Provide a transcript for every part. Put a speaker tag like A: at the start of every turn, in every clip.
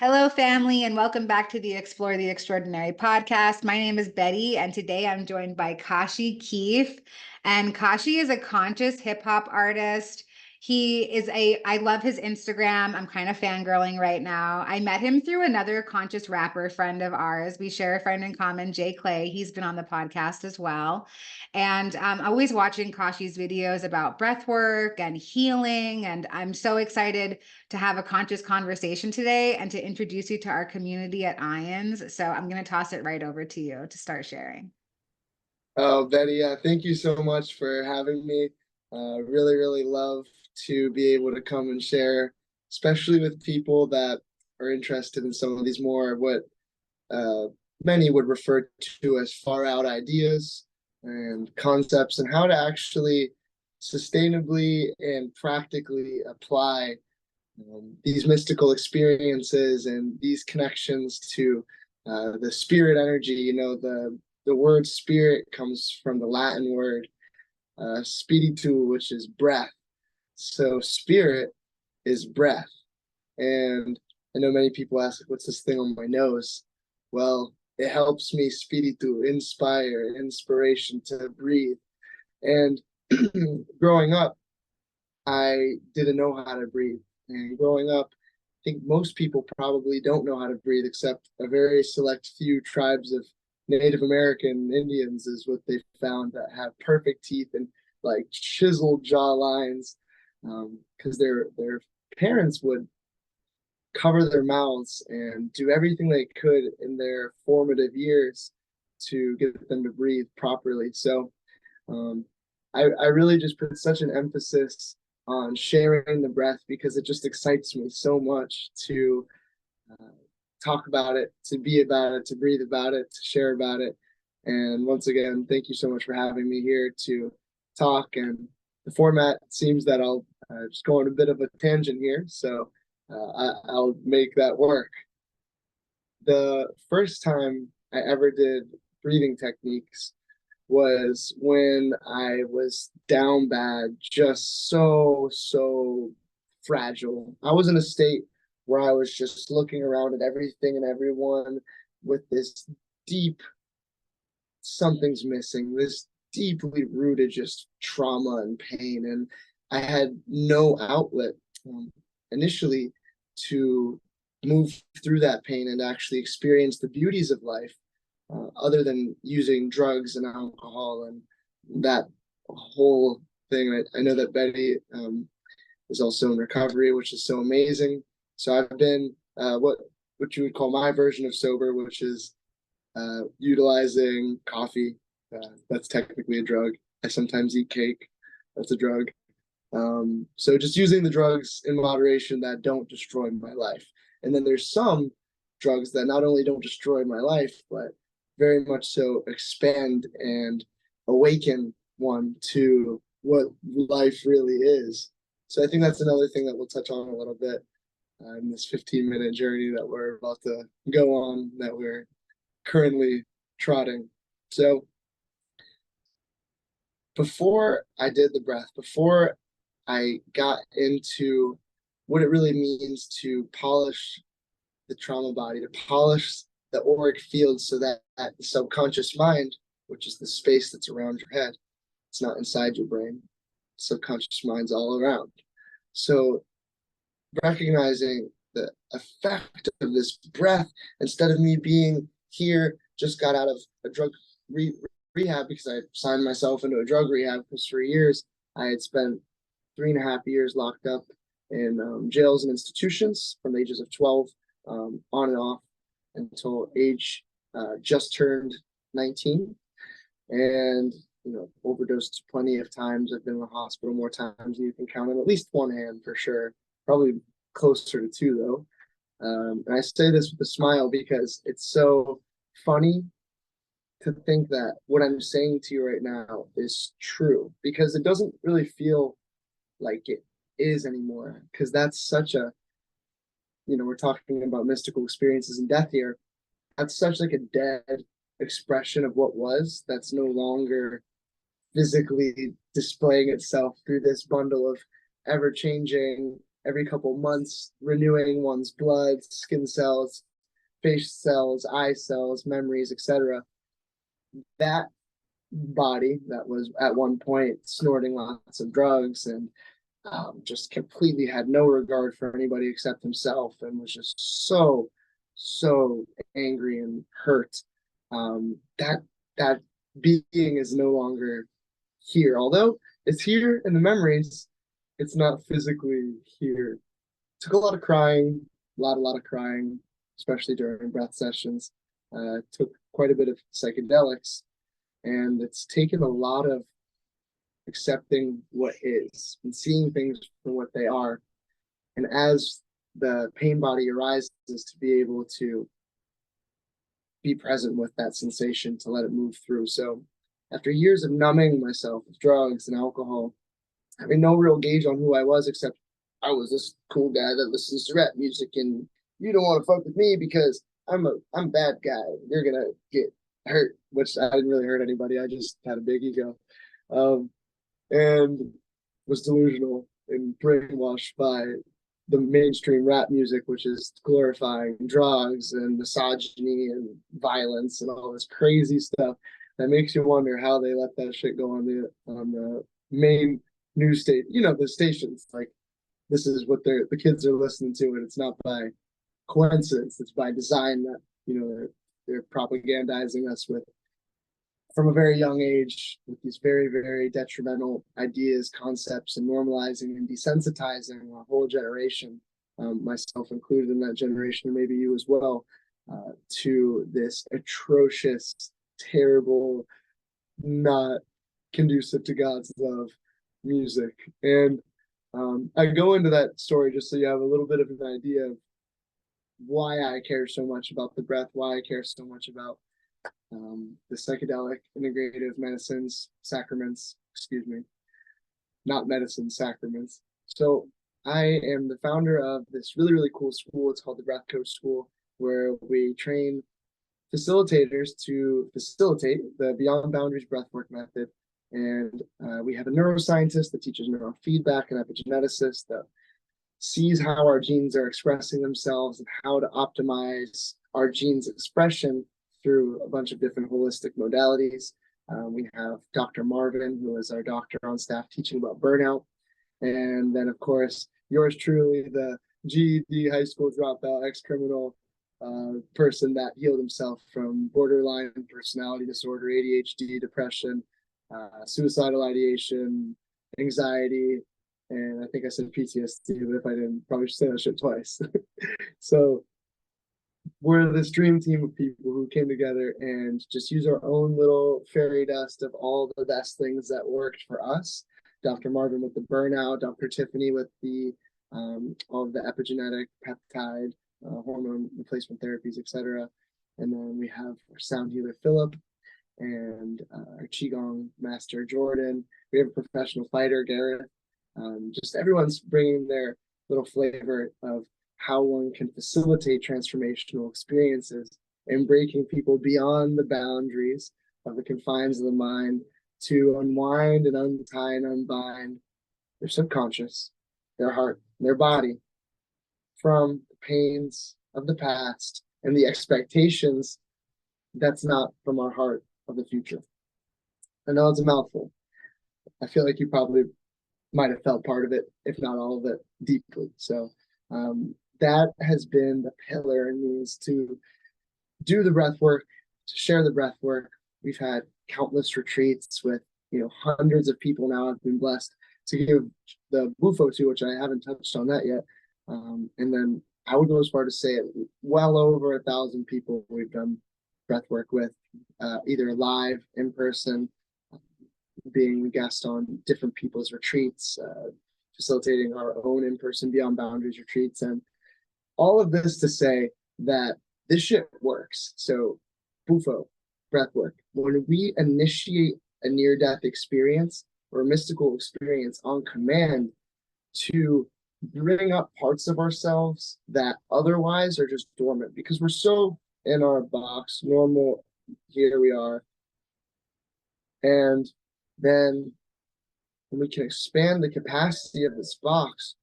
A: Hello, family, and welcome back to the Explore the Extraordinary podcast. My name is Betty, and today I'm joined by Kashi Keefe. And Kashi is a conscious hip hop artist. I love his Instagram. I'm kind of fangirling right now. I met him through another conscious rapper friend of ours. We share a friend in common, Jay Clay. He's been on the podcast as well. And I'm always watching Kashi's videos about breath work and healing. And I'm so excited to have a conscious conversation today and to introduce you to our community at IANDS. So I'm going to toss it right over to you to start sharing.
B: Oh, Betty, thank you so much for having me. Really, really love to be able to come and share, especially with people that are interested in some of these more what many would refer to as far out ideas and concepts, and how to actually sustainably and practically apply these mystical experiences and these connections to the spirit energy. The word spirit comes from the Latin word spiritu, which is breath. So spirit is breath. And I know many people ask, what's this thing on my nose? Well, it helps me spiritu, inspiration to breathe. And growing up, I didn't know how to breathe. And growing up, I think most people probably don't know how to breathe, except a very select few tribes of Native American Indians is what they found that have perfect teeth and like chiseled jaw lines, because their parents would cover their mouths and do everything they could in their formative years to get them to breathe properly. So um, I really just put such an emphasis on sharing the breath because it just excites me so much to uh, talk about it, to be about it, to breathe about it, to share about it. And once again, thank you so much for having me here to talk. And the format seems that I'll just go on a bit of a tangent here, so I'll make that work. The first time I ever did breathing techniques was when I was down bad, just so fragile. I was in a state where I was just looking around at everything and everyone with this deep something's missing, this deeply rooted just trauma and pain. And I had no outlet initially to move through that pain and actually experience the beauties of life, other than using drugs and alcohol and that whole thing. I know that Betty is also in recovery, which is so amazing. So I've been what you would call my version of sober, which is utilizing coffee. That's technically a drug. I sometimes eat cake. That's a drug. So just using the drugs in moderation that don't destroy my life. And then there's some drugs that not only don't destroy my life, but very much so expand and awaken one to what life really is. So I think that's another thing that we'll touch on a little bit in this 15-minute journey that we're about to go on, that we're currently trotting. So before I did the breath, before I got into what it really means to polish the trauma body, to polish the auric field so that the subconscious mind, which is the space that's around your head, it's not inside your brain. Subconscious mind's all around. So recognizing the effect of this breath, instead of me being here, just got out of a drug rehab because I signed myself into a drug rehab for 3 years. I had spent 3.5 years locked up in jails and institutions from the ages of 12 on and off until age just turned 19. And overdosed plenty of times. I've been in the hospital more times than you can count on at least one hand for sure. Probably closer to two though. And I say this with a smile because it's so funny to think that what I'm saying to you right now is true, because it doesn't really feel like it is anymore. Because that's such a, we're talking about mystical experiences and death here. That's such like a dead expression of what was, that's no longer physically displaying itself through this bundle of ever changing every couple months, renewing one's blood, skin cells, face cells, eye cells, memories, etc. That body that was at one point snorting lots of drugs and just completely had no regard for anybody except himself, and was just so angry and hurt. That being is no longer here, although it's here in the memories. It's not physically here. Took a lot of crying, a lot of crying, especially during breath sessions. Took quite a bit of psychedelics, and it's taken a lot of accepting what is and seeing things for what they are. And as the pain body arises, to be able to be present with that sensation, to let it move through. So after years of numbing myself with drugs and alcohol, having no real gauge on who I was, except I was this cool guy that listens to rap music, and you don't want to fuck with me because I'm a bad guy. You're gonna get hurt, which I didn't really hurt anybody. I just had a big ego. And was delusional and brainwashed by the mainstream rap music, which is glorifying drugs and misogyny and violence and all this crazy stuff that makes you wonder how they let that shit go on the main news state, the stations. Like, this is what the kids are listening to, and it's not by coincidence, it's by design that they're propagandizing us with from a very young age, with these very, very detrimental ideas, concepts, and normalizing and desensitizing a whole generation, myself included in that generation, and maybe you as well, to this atrocious, terrible, not conducive to God's love music. And I go into that story just so you have a little bit of an idea of why I care so much about the breath, why I care so much about the psychedelic integrative medicines, sacraments, excuse me, not medicine, sacraments. So I am the founder of this really, really cool school. It's called the Breath Coach School, where we train facilitators to facilitate the Beyond Boundaries breathwork method. And we have a neuroscientist that teaches neurofeedback, an epigeneticist that sees how our genes are expressing themselves and how to optimize our genes' expression through a bunch of different holistic modalities. We have Dr. Marvin, who is our doctor on staff teaching about burnout. And then, of course, yours truly, the GED high school dropout, ex-criminal person that healed himself from borderline personality disorder, ADHD, depression, suicidal ideation, anxiety, and I think I said PTSD, but if I didn't, probably should say that shit twice. So we're this dream team of people who came together and just use our own little fairy dust of all the best things that worked for us. Dr. Marvin with the burnout, Dr. Tiffany with the all of the epigenetic peptide, hormone replacement therapies, etc. And then we have our sound healer Philip and our qigong master Jordan. We have a professional fighter Gareth. Just everyone's bringing their little flavor of how one can facilitate transformational experiences and breaking people beyond the boundaries of the confines of the mind to unwind and untie and unbind their subconscious, their heart, their body from the pains of the past and the expectations that's not from our heart of the future. I know it's a mouthful. I feel like you probably might have felt part of it, if not all of it, deeply. So that has been the pillar in me, is to do the breath work, to share the breath work. We've had countless retreats with hundreds of people now. I've been blessed to give the Bufo to, which I haven't touched on that yet. And then I would go as far to say it, well over 1,000 people we've done breath work with, either live, in person, being a guest on different people's retreats, facilitating our own in-person Beyond Boundaries retreats. And all of this to say that this shit works. So Bufo, breathwork, when we initiate a near-death experience or a mystical experience on command to bring up parts of ourselves that otherwise are just dormant, because we're so in our box, normal, here we are. And then when we can expand the capacity of this box,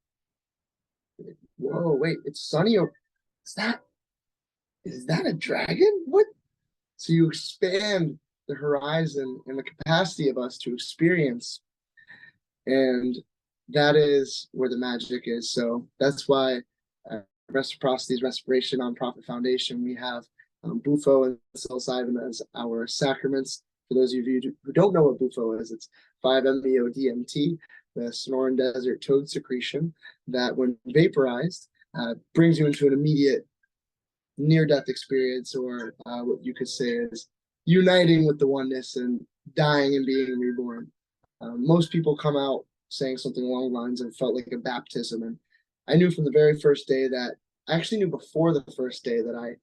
B: Whoa, wait, it's sunny. Is that is that a dragon? What? So you expand the horizon and the capacity of us to experience, and that is where the magic is. So that's why Reciprocity's Respiration Nonprofit Foundation, we have Bufo and psilocybin as our sacraments. For those of you who don't know what Bufo is, it's 5-MeO-DMT, the Sonoran Desert toad secretion that, when vaporized, brings you into an immediate near-death experience, or what you could say is uniting with the oneness and dying and being reborn. Most people come out saying something along the lines of felt like a baptism, and I knew from the very first day that I actually knew before the first day that I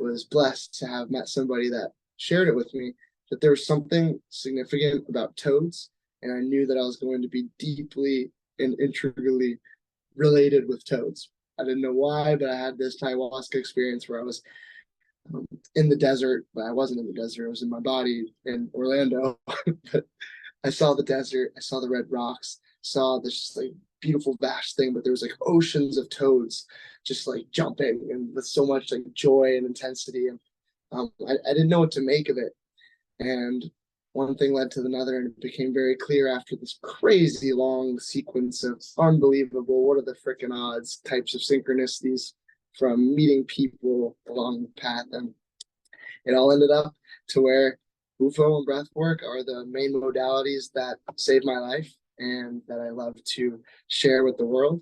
B: was blessed to have met somebody that shared it with me, that there was something significant about toads, and I knew that I was going to be deeply and intricately related with toads. I didn't know why, but I had this ayahuasca experience where I was in the desert, but I wasn't in the desert. I was in my body in Orlando. But I saw the desert. I saw the red rocks. Saw this like beautiful vast thing, but there was like oceans of toads just like jumping and with so much like joy and intensity. And I didn't know what to make of it. And one thing led to another, and it became very clear after this crazy long sequence of unbelievable, what are the freaking odds types of synchronicities from meeting people along the path. And it all ended up to where Bufo and breathwork are the main modalities that saved my life and that I love to share with the world.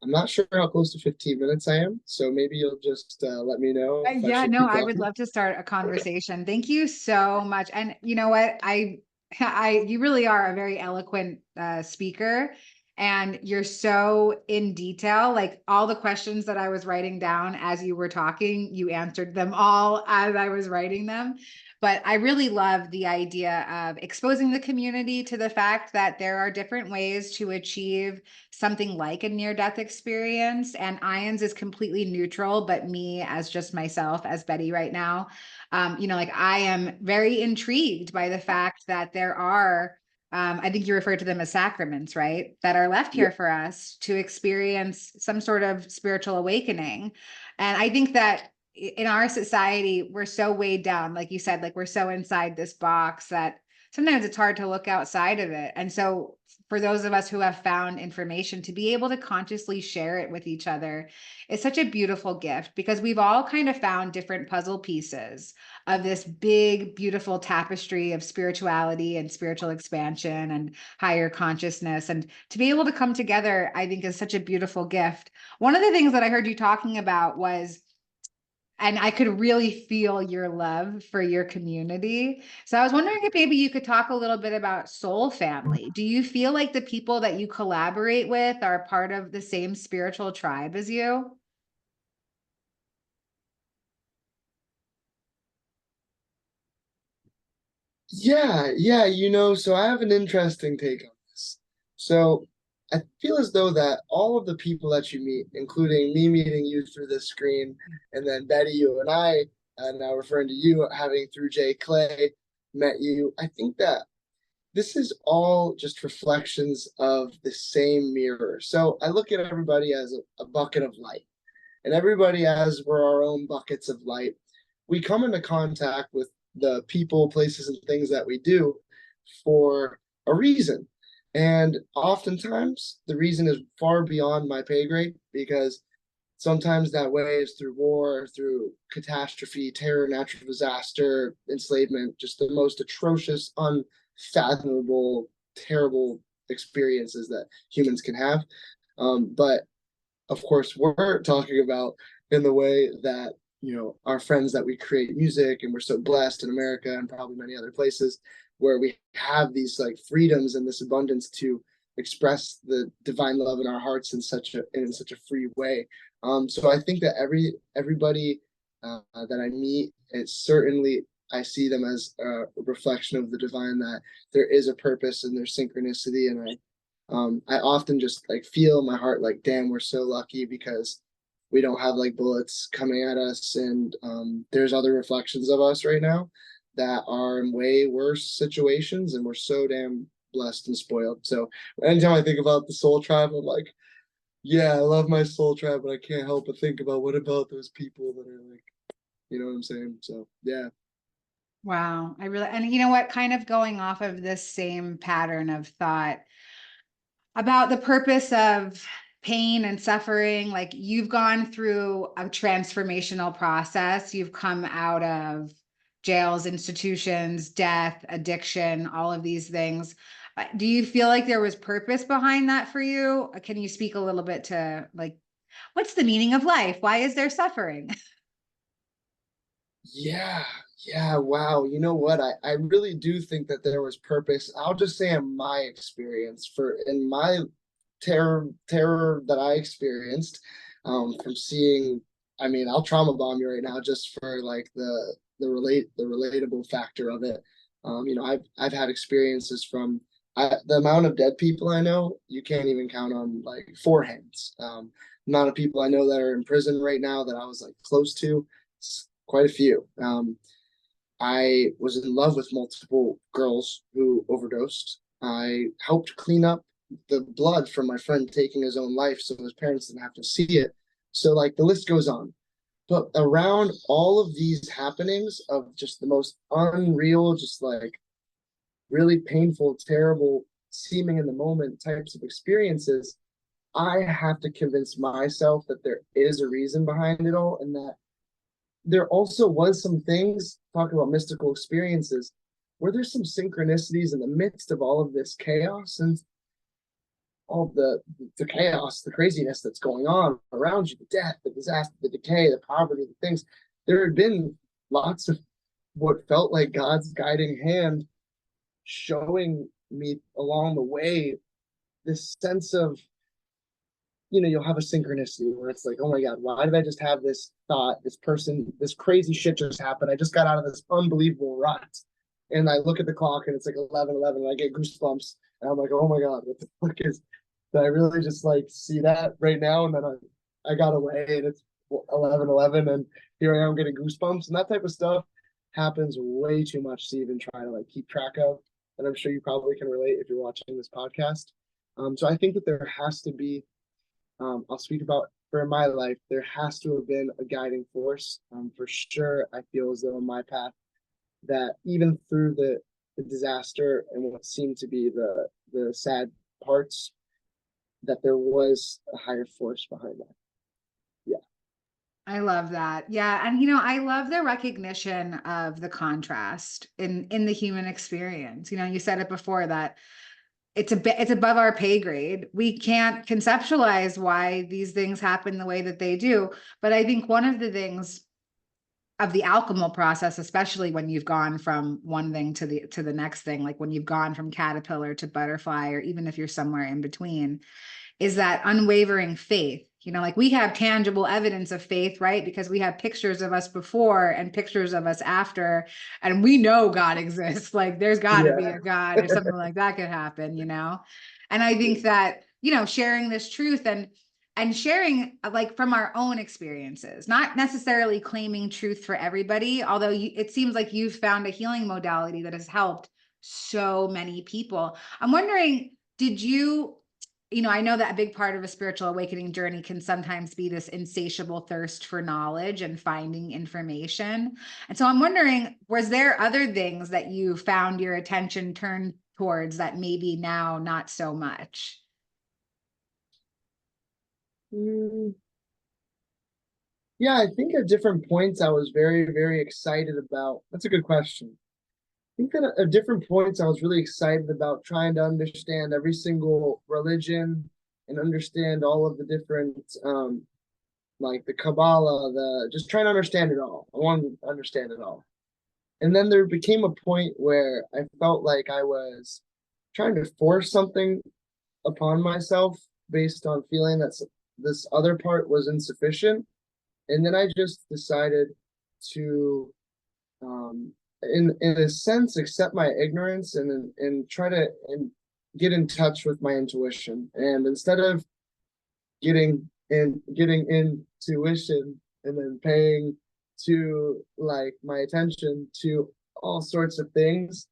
B: I'm not sure how close to 15 minutes I am, so maybe you'll just let me know if I
A: Yeah,
B: should
A: no,
B: keep
A: I would
B: talking.
A: love to start a conversation. Thank you so much. And you know what? You really are a very eloquent speaker, and you're so in detail. Like all the questions that I was writing down as you were talking, you answered them all as I was writing them. But I really love the idea of exposing the community to the fact that there are different ways to achieve something like a near-death experience. And IANDS is completely neutral, but me as just myself, as Betty right now, like I am very intrigued by the fact that there are, I think you referred to them as sacraments, right? That are left
B: Yeah.
A: here for us to experience some sort of spiritual awakening. And I think that in our society, we're so weighed down, like you said, like we're so inside this box that sometimes it's hard to look outside of it. And so for those of us who have found information, to be able to consciously share it with each other is such a beautiful gift, because we've all kind of found different puzzle pieces of this big, beautiful tapestry of spirituality and spiritual expansion and higher consciousness. And to be able to come together, I think, is such a beautiful gift. One of the things that I heard you talking about was, and I could really feel your love for your community. So I was wondering if maybe you could talk a little bit about soul family. Do you feel like the people that you collaborate with are part of the same spiritual tribe as you?
B: Yeah, so I have an interesting take on this. So I feel as though that all of the people that you meet, including me meeting you through this screen, and then Betty, you and I, now referring to you, having through Jay Clay, met you, I think that this is all just reflections of the same mirror. So I look at everybody as a bucket of light, and everybody as we're our own buckets of light. We come into contact with the people, places, and things that we do for a reason. And oftentimes, the reason is far beyond my pay grade, because sometimes that way is through war, through catastrophe, terror, natural disaster, enslavement, just the most atrocious, unfathomable, terrible experiences that humans can have. But of course, we're talking about in the way that, our friends that we create music, and we're so blessed in America and probably many other places where we have these like freedoms and this abundance to express the divine love in our hearts in such a free way. So I think that everybody that I meet, it's certainly, I see them as a reflection of the divine, that there is a purpose and there's synchronicity. And I often just like feel in my heart like, damn, we're so lucky because we don't have like bullets coming at us, and there's other reflections of us right now that are in way worse situations, and we're so damn blessed and spoiled. So anytime I think about the soul tribe, I'm like, yeah, I love my soul tribe, but I can't help but think about what about those people that are like, you know what I'm saying? So yeah.
A: Wow. I really, and you know what, kind of going off of this same pattern of thought about the purpose of pain and suffering, like you've gone through a transformational process. You've come out of jails, institutions, death, addiction, all of these things. Do you feel like there was purpose behind that for you? Can you speak a little bit to like, what's the meaning of life? Why is there suffering?
B: Yeah, yeah, wow. You know what? I really do think that there was purpose. I'll just say in my experience, for in my terror that I experienced, from seeing, I mean, I'll trauma bomb you right now just for like the relatable factor of it. You know, I've had experiences from the amount of dead people I know, you can't even count on like four hands. Amount of people I know that are in prison right now that I was like close to, quite a few. I was in love with multiple girls who overdosed. I helped clean up the blood from my friend taking his own life so his parents didn't have to see it. So, like, the list goes on. But around all of these happenings of just the most unreal, just like really painful, terrible, seeming in the moment types of experiences, I have to convince myself that there is a reason behind it all and that there also was some things talking about mystical experiences where there's some synchronicities in the midst of all of this chaos and all the chaos, the craziness that's going on around you, the death, the disaster, the decay, the poverty, the things. There had been lots of what felt like God's guiding hand showing me along the way this sense of, you know, you'll have a synchronicity where it's like, oh my God, why did I just have this thought? This person, this crazy shit just happened. I just got out of this unbelievable rut. And I look at the clock and it's like 11:11 and I get goosebumps. And I'm like, oh my God, what the fuck is, did I really just like see that right now? And then I got away and it's 11:11 and here I am getting goosebumps. And that type of stuff happens way too much to even try to like keep track of. And I'm sure you probably can relate if you're watching this podcast. So I think that there has to be, I'll speak about for my life, there has to have been a guiding force. For sure, I feel as though in my path that even through the disaster and what seemed to be the sad parts, that there was a higher force behind that. Yeah.
A: I love that. Yeah, and you know, I love the recognition of the contrast in the human experience. You know, you said it before that it's a bit, it's above our pay grade. We can't conceptualize why these things happen the way that they do. But I think one of the things of the alchemical process, especially when you've gone from one thing to the next thing, like when you've gone from caterpillar to butterfly, or even if you're somewhere in between, is that unwavering faith. You know, like we have tangible evidence of faith, right? Because we have pictures of us before and pictures of us after, and we know God exists. Like there's got to be
B: Yeah.
A: a God if something like that could happen, you know? And I think that, you know, sharing this truth and sharing like from our own experiences, not necessarily claiming truth for everybody, although it seems like you've found a healing modality that has helped so many people. I'm wondering, did you, you know, I know that a big part of a spiritual awakening journey can sometimes be this insatiable thirst for knowledge and finding information. And so I'm wondering, was there other things that you found your attention turned towards that maybe now not so much?
B: Mm, yeah, I think at different points I was very, very excited about. That's a good question. I think that at different points I was really excited about trying to understand every single religion and understand all of the different like the Kabbalah, the just trying to understand it all. I wanted to understand it all. And then there became a point where I felt like I was trying to force something upon myself based on feeling that this other part was insufficient. And then I just decided to in a sense accept my ignorance and try to and get in touch with my intuition. And instead of getting intuition and then paying to like my attention to all sorts of things,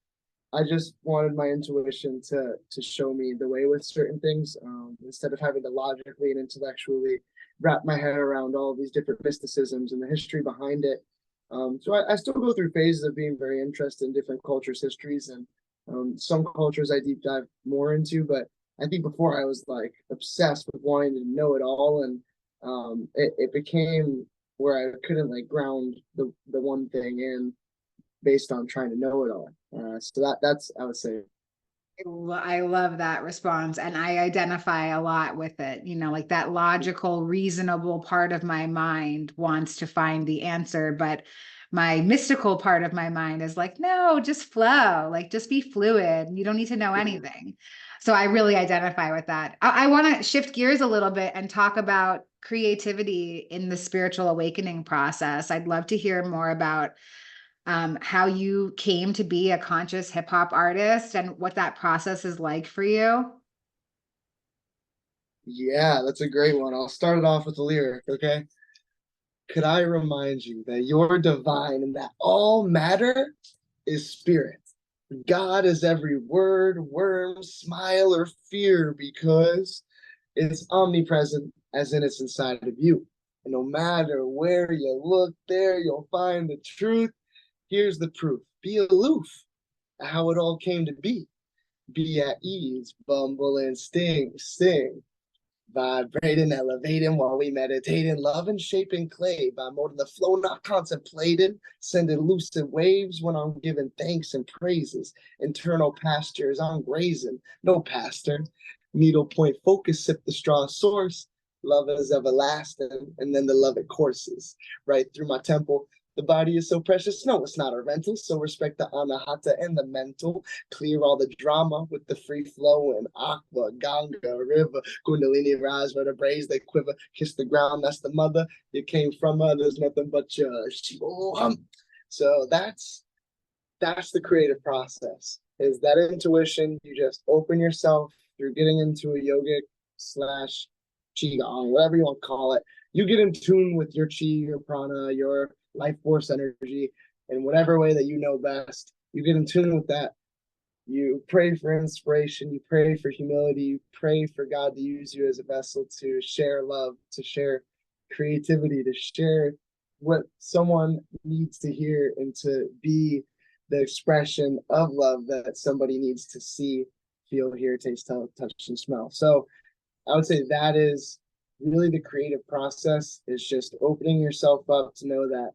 B: I just wanted my intuition to show me the way with certain things, instead of having to logically and intellectually wrap my head around all these different mysticisms and the history behind it. So I still go through phases of being very interested in different cultures' histories, and some cultures I deep dive more into. But I think before I was like obsessed with wanting to know it all, and it became where I couldn't like ground the one thing in based on trying to know it all. So that's I would say.
A: I love that response. And I identify a lot with it. Like that logical, reasonable part of my mind wants to find the answer, but my mystical part of my mind is like, no, just flow, like just be fluid. You don't need to know anything. So I really identify with that. I want to shift gears a little bit and talk about creativity in the spiritual awakening process. I'd love to hear more about how you came to be a conscious hip hop artist and what that process is like for you.
B: Yeah, that's a great one. I'll start it off with a lyric, okay? Could I remind you that you're divine and that all matter is spirit? God is every word, worm, smile, or fear because it's omnipresent as in it's inside of you. And no matter where you look, there you'll find the truth. Here's the proof. Be aloof at how it all came to be. Be at ease, bumble and sing, vibrating, elevating while we meditating, loving, shaping clay by molding the flow, not contemplating, sending lucid waves when I'm giving thanks and praises. Internal pastures I'm grazing, no pastor. Needle point focus, sip the straw source. Love is everlasting, and then the love it courses right through my temple. The body is so precious. No, it's not a rental. So respect the anahata and the mental. Clear all the drama with the free flow and aqua, ganga, river, kundalini rise, vertebrae they quiver. Kiss the ground. That's the mother. You came from her. There's nothing but your hum. So that's the creative process. Is that intuition? You just open yourself. You're getting into a yogic slash qigong, whatever you want to call it. You get in tune with your chi, your prana, your life force energy in whatever way that you know best. You get in tune with that. You pray for inspiration, you pray for humility, you pray for God to use you as a vessel to share love, to share creativity, to share what someone needs to hear, and to be the expression of love that somebody needs to see, feel, hear, taste, touch, and smell. So I would say that is really the creative process, is just opening yourself up to know that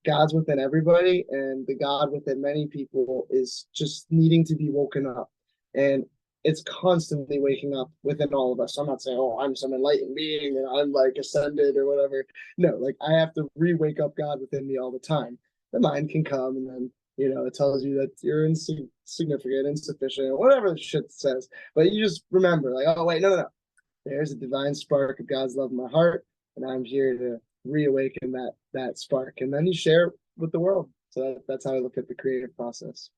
B: God's within everybody, and the God within many people is just needing to be woken up. And it's constantly waking up within all of us. So I'm not saying, oh, I'm some enlightened being and I'm like ascended or whatever. No, like I have to re-wake up God within me all the time. The mind can come and then, it tells you that you're insignificant, insufficient, whatever the shit says. But you just remember, like, oh, wait, no. There's a divine spark of God's love in my heart, and I'm here to reawaken that spark, and then you share it with the world. So that's how I look at the creative process.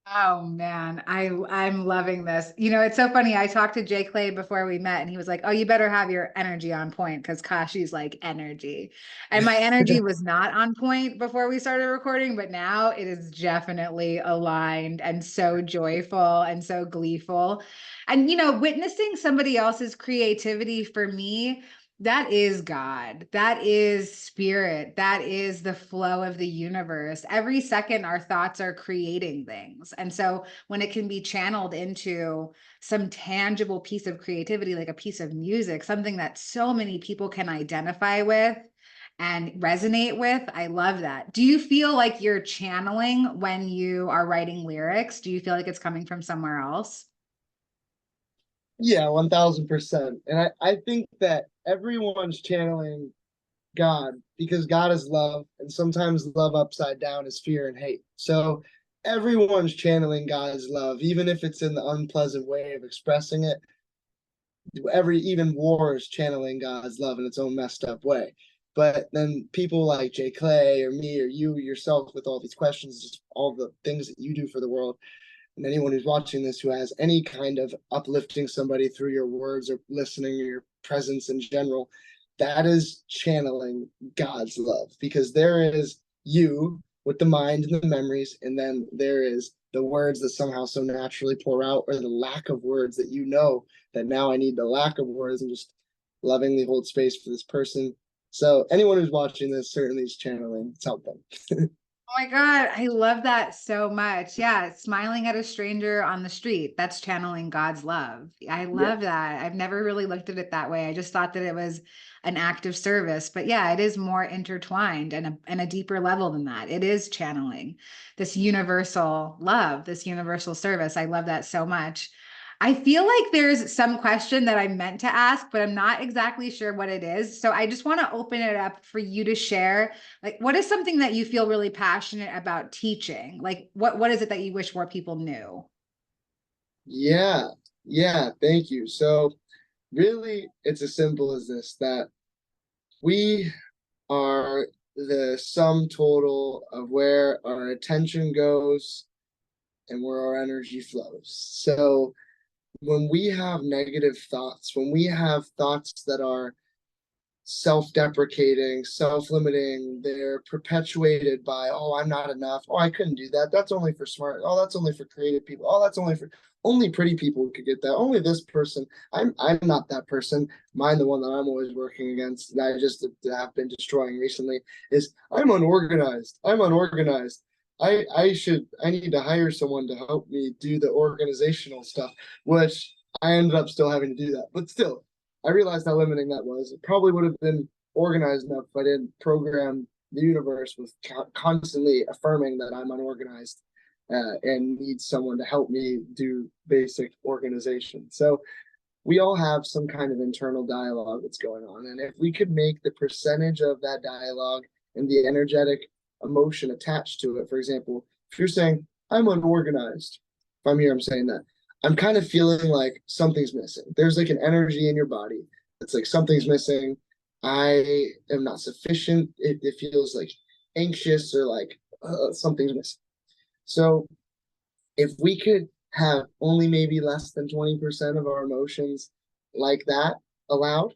A: Oh man, I'm loving this. It's so funny. I talked to Jay Clay before we met, and he was like, "Oh, you better have your energy on point because Kashi's like energy." And my energy was not on point before we started recording, but now it is definitely aligned and so joyful and so gleeful. And witnessing somebody else's creativity for me, that is God. That is spirit. That is the flow of the universe. Every second, our thoughts are creating things. And so when it can be channeled into some tangible piece of creativity, like a piece of music, something that so many people can identify with and resonate with, I love that. Do you feel like you're channeling when you are writing lyrics? Do you feel like it's coming from somewhere else?
B: Yeah, 1000%. And I think that everyone's channeling God because God is love, and sometimes love upside down is fear and hate. So everyone's channeling God's love, even if it's in the unpleasant way of expressing it. Even war is channeling God's love in its own messed up way. But then people like Jay Clay or me or you yourself with all these questions, just all the things that you do for the world, and anyone who's watching this who has any kind of uplifting somebody through your words or listening or your presence in general, that is channeling God's love, because there is you with the mind and the memories, and then there is the words that somehow so naturally pour out, or the lack of words that you know that now I need the lack of words, and just lovingly hold space for this person. So anyone who's watching this certainly is channeling. It's helped them.
A: Oh my God, I love that so much. Yeah, smiling at a stranger on the street, that's channeling God's love. I
B: Yeah.
A: love that. I've never really looked at it that way. I just thought that it was an act of service. But yeah, it is more intertwined and a deeper level than that. It is channeling this universal love, this universal service. I love that so much. I feel like there's some question that I meant to ask, but I'm not exactly sure what it is. So I just want to open it up for you to share. Like, what is something that you feel really passionate about teaching? Like, what is it that you wish more people knew?
B: Yeah. Yeah. Thank you. So really, it's as simple as this, that we are the sum total of where our attention goes and where our energy flows. So when we have negative thoughts, when we have thoughts that are self-deprecating, self-limiting, they're perpetuated by, oh, I'm not enough. Oh, I couldn't do that. That's only for smart. Oh, that's only for creative people. Oh, that's only for only pretty people could get that. Only this person. I'm not that person. Mine, the one that I'm always working against, that I just have been destroying recently, is I'm unorganized. I'm unorganized. I need to hire someone to help me do the organizational stuff, which I ended up still having to do that. But still, I realized how limiting that was. It probably would have been organized enough if I didn't program the universe with constantly affirming that I'm unorganized and need someone to help me do basic organization. So we all have some kind of internal dialogue that's going on. And if we could make the percentage of that dialogue and the energetic emotion attached to it, for example, if you're saying, I'm unorganized, if I'm here, I'm saying that, I'm kind of feeling like something's missing. There's like an energy in your body. It's like something's missing. I am not sufficient. It feels like anxious, or like something's missing. So if we could have only maybe less than 20% of our emotions like that allowed,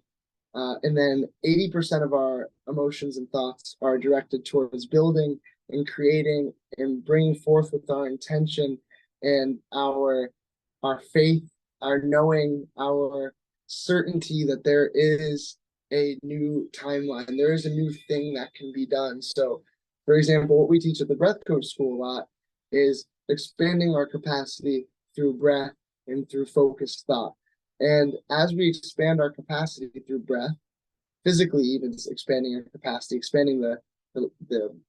B: and then 80% of our emotions and thoughts are directed towards building and creating and bringing forth with our intention and our faith, our knowing, our certainty that there is a new timeline, there is a new thing that can be done. So, for example, what we teach at the Breath Coach School a lot is expanding our capacity through breath and through focused thought. And as we expand our capacity through breath, physically even expanding our capacity, expanding the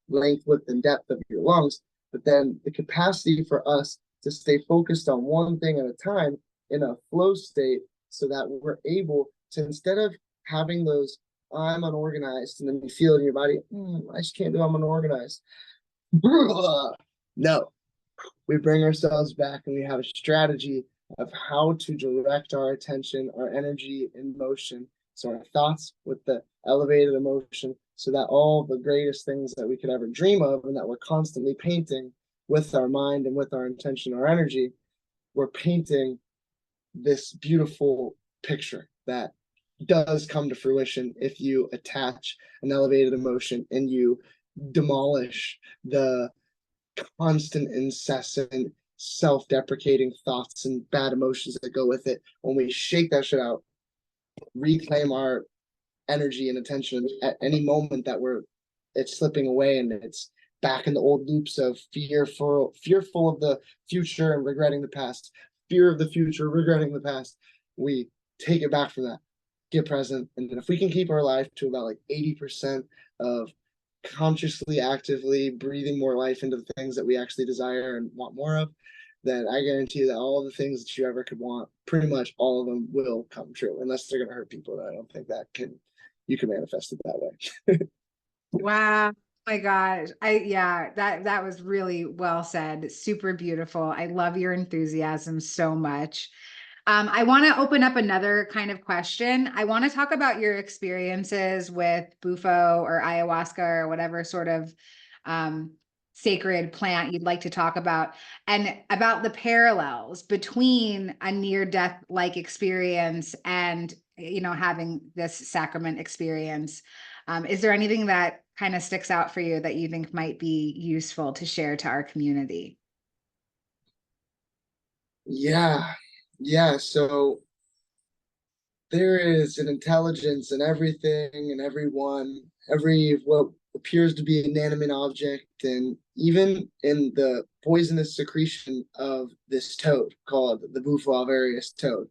B: length, width, and depth of your lungs, but then the capacity for us to stay focused on one thing at a time in a flow state, so that we're able to, instead of having those, I'm unorganized, and then you feel it in your body, I just can't do, I'm unorganized. No, we bring ourselves back and we have a strategy of how to direct our attention, our energy, and motion. So our thoughts with the elevated emotion, so that all the greatest things that we could ever dream of and that we're constantly painting with our mind and with our intention, our energy, we're painting this beautiful picture that does come to fruition if you attach an elevated emotion and you demolish the constant, incessant, self-deprecating thoughts and bad emotions that go with it. When we shake that shit out, reclaim our energy and attention at any moment that it's slipping away and it's back in the old loops of fearful of the future and regretting the past, fear of the future, regretting the past. We take it back from that, get present, and then if we can keep our life to about like 80% of consciously, actively breathing more life into the things that we actually desire and want more of, then I guarantee you that all the things that you ever could want, pretty much all of them will come true, unless they're going to hurt people. And I don't think you can manifest it that way.
A: Wow. Oh my gosh. Yeah, that was really well said. Super beautiful. I love your enthusiasm so much. I want to open up another kind of question. I want to talk about your experiences with Bufo or ayahuasca or whatever sort of sacred plant you'd like to talk about, and about the parallels between a near-death like experience and, having this sacrament experience. Is there anything that kind of sticks out for you that you think might be useful to share to our community?
B: Yeah. Yeah. So there is an intelligence in everything and everyone, every what appears to be an inanimate object, and even in the poisonous secretion of this toad called the Bufo alvarius toad.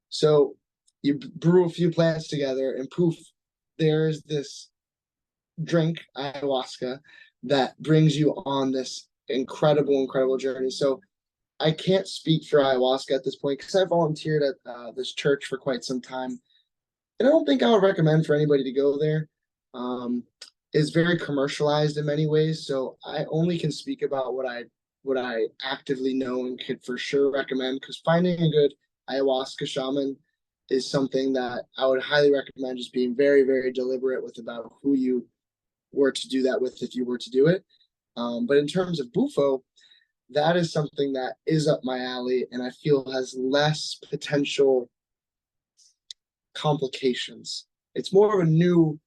B: So you brew a few plants together, and poof, there's this drink, ayahuasca, that brings you on this incredible, incredible journey. So I can't speak for ayahuasca at this point because I volunteered at this church for quite some time, and I don't think I would recommend for anybody to go there. Um, it's very commercialized in many ways, so I only can speak about what I actively know and could for sure recommend. Because finding a good ayahuasca shaman is something that I would highly recommend. Just being very, very deliberate with about who you were to do that with if you were to do it. But in terms of Bufo, that is something that is up my alley, and I feel has less potential complications. It's more of a new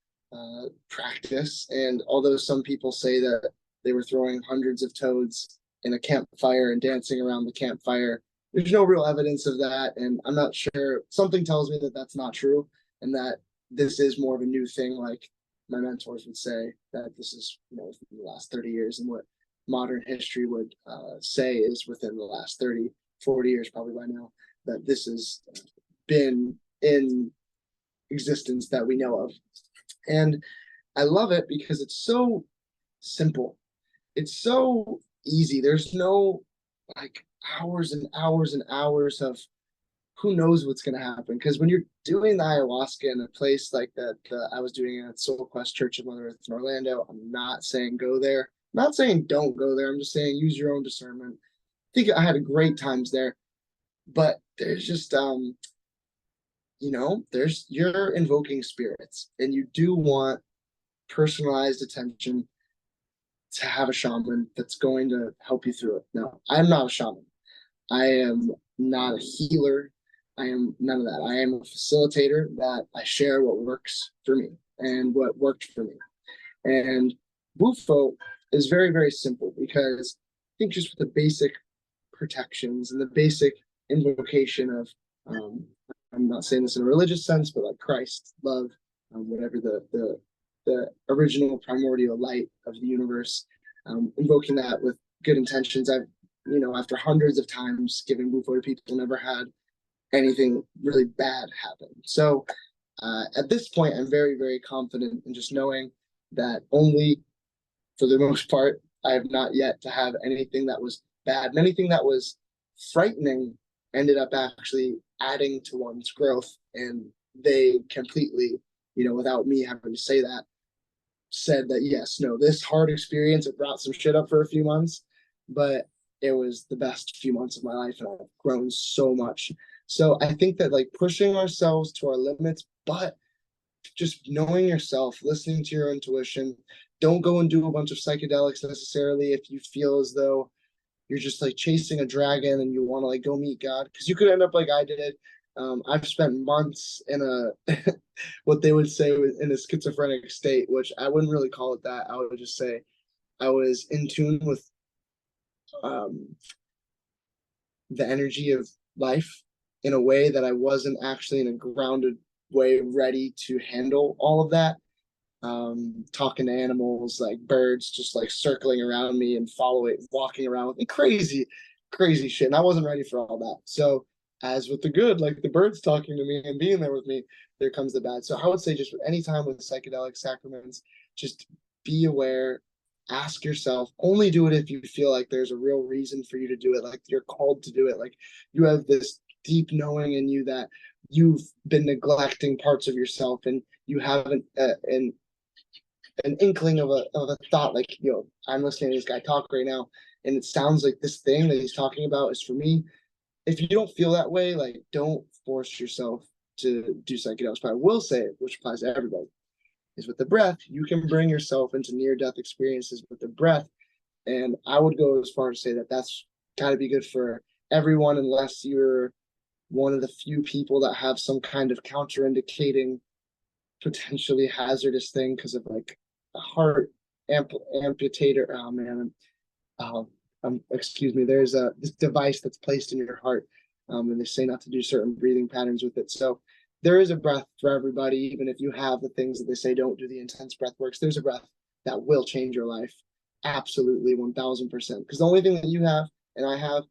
B: practice, and although some people say that they were throwing hundreds of toads in a campfire and dancing around the campfire, there's no real evidence of that, and I'm not sure. Something tells me that that's not true, and that this is more of a new thing. Like my mentors would say that this is, within the last 30 years, and what modern history would say is within the last 30, 40 years, probably by now, that this has been in existence that we know of. And I love it because it's so simple. It's so easy. There's no like hours and hours and hours of who knows what's going to happen. Because when you're doing the ayahuasca in a place like that, I was doing it at Soul Quest Church of Mother Earth in Orlando, I'm not saying go there. I'm not saying don't go there. I'm just saying use your own discernment. I think I had a great times there, but there's just you're invoking spirits, and you do want personalized attention to have a shaman that's going to help you through it. Now, I'm not a shaman. I am not a healer. I am none of that. I am a facilitator that I share what works for me and what worked for me. And Bufo is very, very simple because I think just with the basic protections and the basic invocation of, I'm not saying this in a religious sense, but like Christ, love, whatever the original primordial light of the universe, invoking that with good intentions. I've, after hundreds of times giving Bufo to people, never had anything really bad happen. So at this point, I'm very, very confident in just knowing that only for the most part, I have not yet to have anything that was bad, and anything that was frightening ended up actually adding to one's growth. And they completely, without me having to say that, said that yes, no, this hard experience, it brought some shit up for a few months, but it was the best few months of my life, and I've grown so much. So I think that like pushing ourselves to our limits, but just knowing yourself, listening to your intuition. Don't go and do a bunch of psychedelics necessarily if you feel as though you're just like chasing a dragon and you want to like go meet God, because you could end up like I did. I've spent months in a what they would say in a schizophrenic state, which I wouldn't really call it that. I would just say I was in tune with um, the energy of life in a way that I wasn't actually in a grounded way ready to handle all of that. Talking to animals like birds just like circling around me and walking around with me, crazy, crazy shit. And I wasn't ready for all that. So, as with the good, like the birds talking to me and being there with me, there comes the bad. So, I would say just any time with psychedelic sacraments, just be aware, ask yourself, only do it if you feel like there's a real reason for you to do it, like you're called to do it, like you have this deep knowing in you that you've been neglecting parts of yourself, and you haven't an inkling of a thought, like, I'm listening to this guy talk right now, and it sounds like this thing that he's talking about is for me. If you don't feel that way, like, don't force yourself to do psychedelics. But I will say, which applies to everybody, is with the breath, you can bring yourself into near-death experiences with the breath. And I would go as far as to say that that's got to be good for everyone, unless you're one of the few people that have some kind of counterindicating, potentially hazardous thing because of like a heart amputator. Oh man, excuse me, there's this device that's placed in your heart, and they say not to do certain breathing patterns with it. So there is a breath for everybody, even if you have the things that they say don't do the intense breath works. There's a breath that will change your life. Absolutely, 1000%. Because the only thing that you have and I have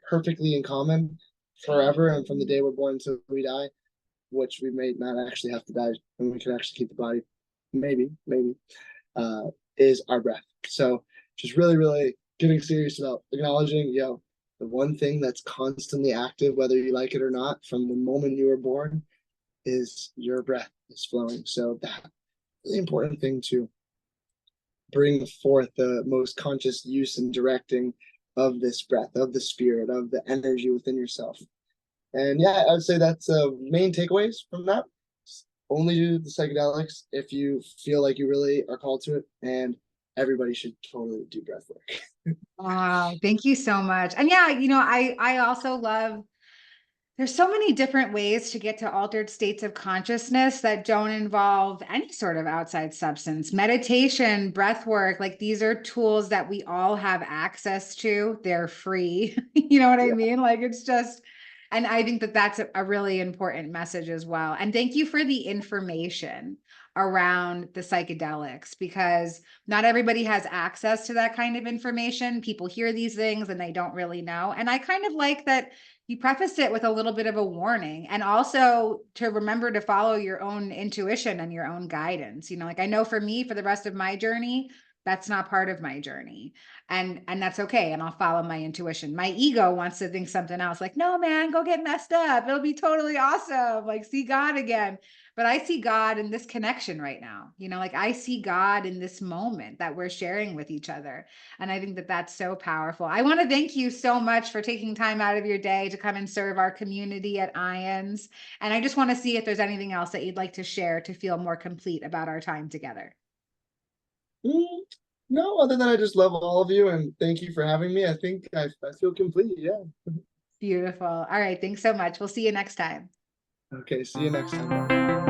B: perfectly in common forever and from the day we're born until we die, which we may not actually have to die and we can actually keep the body, maybe, uh, is our breath. So just really, really getting serious about acknowledging, the one thing that's constantly active, whether you like it or not, from the moment you were born, is your breath is flowing. So that really important thing to bring forth the most conscious use and directing of this breath, of the spirit, of the energy within yourself. And yeah, I would say that's main takeaways from that. Only do the psychedelics if you feel like you really are called to it, and everybody should totally do breath work.
A: Wow, thank you so much. And yeah, I also love, there's so many different ways to get to altered states of consciousness that don't involve any sort of outside substance. Meditation, breath work, like these are tools that we all have access to. They're free. You know what I
B: Yeah.
A: mean? Like it's just, and I think that that's a really important message as well. And thank you for the information around the psychedelics, because not everybody has access to that kind of information. People hear these things and they don't really know. And I kind of like that you prefaced it with a little bit of a warning, and also to remember to follow your own intuition and your own guidance. Like I know for me, for the rest of my journey, that's not part of my journey. And that's okay. And I'll follow my intuition. My ego wants to think something else, like, no, man, go get messed up. It'll be totally awesome. Like, see God again. But I see God in this connection right now. Like I see God in this moment that we're sharing with each other. And I think that that's so powerful. I want to thank you so much for taking time out of your day to come and serve our community at IANDS. And I just want to see if there's anything else that you'd like to share to feel more complete about our time together.
B: Mm, no, other than I just love all of you and thank you for having me. I think I feel complete. Yeah.
A: Beautiful. All right. Thanks so much. We'll see you next time.
B: Okay, see you next time. Bye.